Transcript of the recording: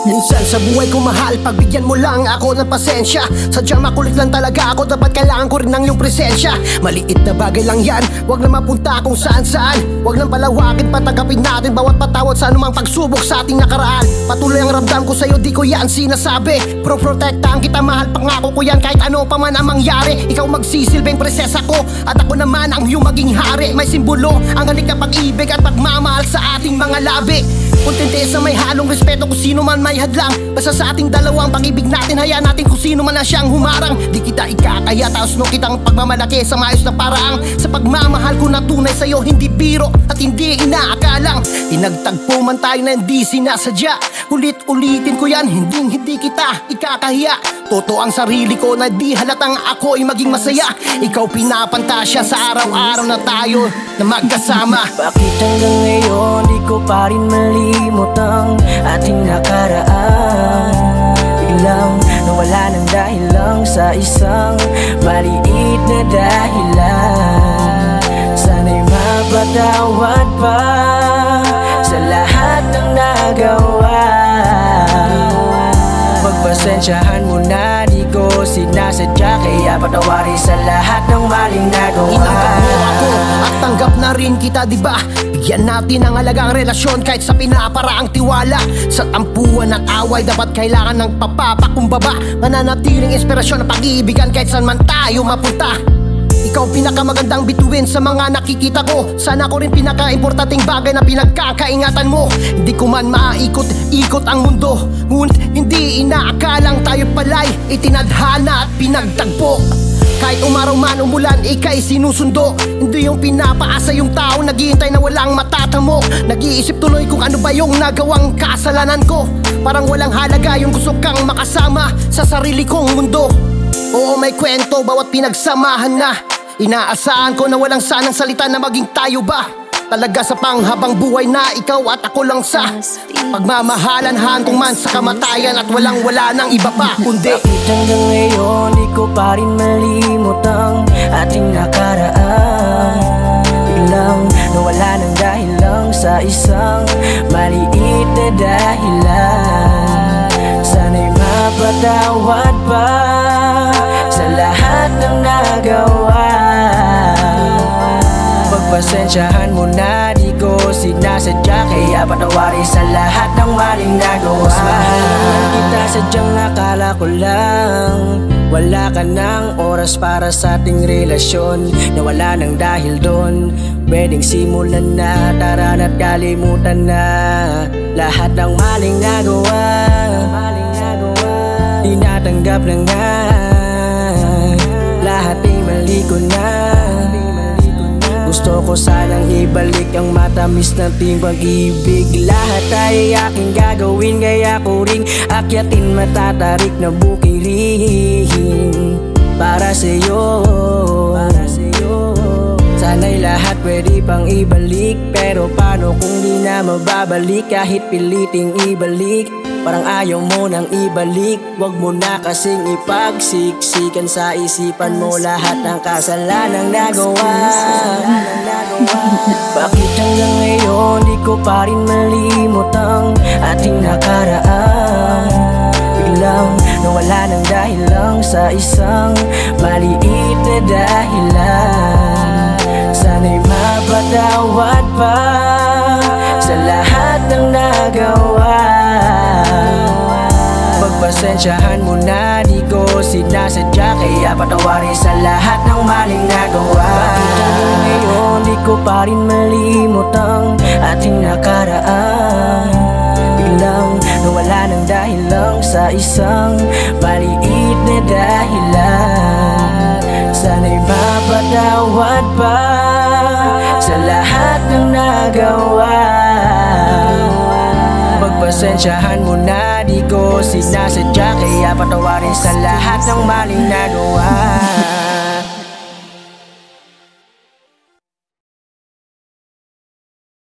Minsan sa buhay ko mahal, pagbigyan mo lang ako ng pasensya. Sadyang makulit lang talaga ako, dapat kailangan ko rin ng iyong presensya. Maliit na bagay lang yan, wag na mapunta kung saan saan. Wag nang palawakin, patanggapin natin bawat patawad sa anumang pagsubok sa ating nakaraan. Patuloy ang ramdam ko sa'yo, di ko yan sinasabi. Proprotektahan kita, mahal, pangako ko yan kahit ano pa man ang mangyari. Ikaw magsisilbing presesa ko at ako naman ang iyong maging hari. May simbolo ang halik na pag-ibig at pagmamahal sa ating mga labi. Kontentesa may halong respeto kung sino man may hadlang. Basta sa ating dalawang pag-ibig natin, hayaan natin kung sino man na siyang humarang. Di kita ikakaya, taos no kitang pagmamalaki sa maayos na paraang. Sa pagmamahal ko na tunay sa'yo, hindi biro at hindi inaakalang. Pinagtagpo man tayo na hindi sinasadya. Ulit-ulitin ko yan, hindi kita ikakahiya. Totoo ang sarili ko na di halatang ako'y maging masaya. Ikaw pinapantasya sa araw-araw na tayo na magkasama. Bakit hanggang ngayon di ko pa rin malimot ang ating nakaraan? Biglang nawala ng dahil lang sa isang maliit na dahilan. Sana'y mapatawad pa sa lahat ng nagawa. Pagpasensyahan mo na, di ko sinasadya, kaya patawarin sa lahat ng maling nagawa. Inanggap mo ako at tanggap na rin kita, diba? Bigyan natin ang halagang relasyon kahit sa pinaparaang tiwala. Sa tampuan at away, dapat kailangan ng papapakumbaba. Mananatiling inspirasyon ng pag-iibigan kahit saan man tayo mapunta. Ikaw pinakamagandang bituin sa mga nakikita ko. Sana ko rin pinaka-importanting bagay na pinagkakaingatan mo. Hindi ko man maaikot-ikot ang mundo, ngunit hindi inaakalang tayo pala'y itinadhana at pinagtagpo. Kahit umaraw man umulan, ika'y sinusundo. Hindi yung pinapaasa yung tao, naghihintay na walang matatamo. Nag-iisip tuloy kung ano ba yung nagawang kasalanan ko. Parang walang halaga yung gusto kang makasama sa sarili kong mundo. Oo, may kwento bawat pinagsamahan na. Inaasahan ko na walang sanang salita na maging tayo ba. Talaga sa panghabang buhay na ikaw at ako lang sa pagmamahalan, hantong man sa kamatayan at walang-wala ng iba pa kundi. Bakit hanggang ngayon di ko pa rin malimot ang ating nakaraan? Biglang nawala ng dahil lang sa isang maliit na dahilan. Sana'y mapatawad pa sa lahat ng nagawa. Pagpasensyahan mo na, di ko sinasadya, kaya patawarin sa lahat ng maling nagawa. Mas mahal naman kita, sadyang akala ko lang wala ka ng oras para sa ating relasyon. Nawala ng dahil doon, pwedeng simulan na, tara na't kalimutan na lahat ng maling nagawa. Tinatanggap na nga lahat ay mali ko na. Gusto ko sanang ibalik ang matamis nating pag-ibig. Lahat ay aking gagawin, kaya ko ring akyatin matatarik na bukirin para sa'yo. Sana'y lahat pwede pang ibalik, pero paano kung di na mababalik? Kahit piliting ibalik, parang ayaw mo nang ibalik. Wag mo na kasing ipagsiksikan sa isipan mo lahat ng kasalanang nagawa. Bakit hanggang ngayon di ko pa rin malimot ang ating nakaraan? Biglang nawala ng dahil lang sa isang maliit na dahilan. Sana'y mapatawad pa sa lahat ng nagawa. Pagpasensyahan mo na, di ko sinasadya, kaya patawarin sa lahat ng maling nagawa. Bakit hanggang ngayon di ko pa rin malimot ang ating nakaraan? Biglang nawala ng dahil lang sa isang maliit na dahilan. Sana'y mapatawad pa sa lahat ng nagawa. Pagpasensyahan mo na, di ko sinasadya, kaya patawarin sa lahat ng maling nagawa.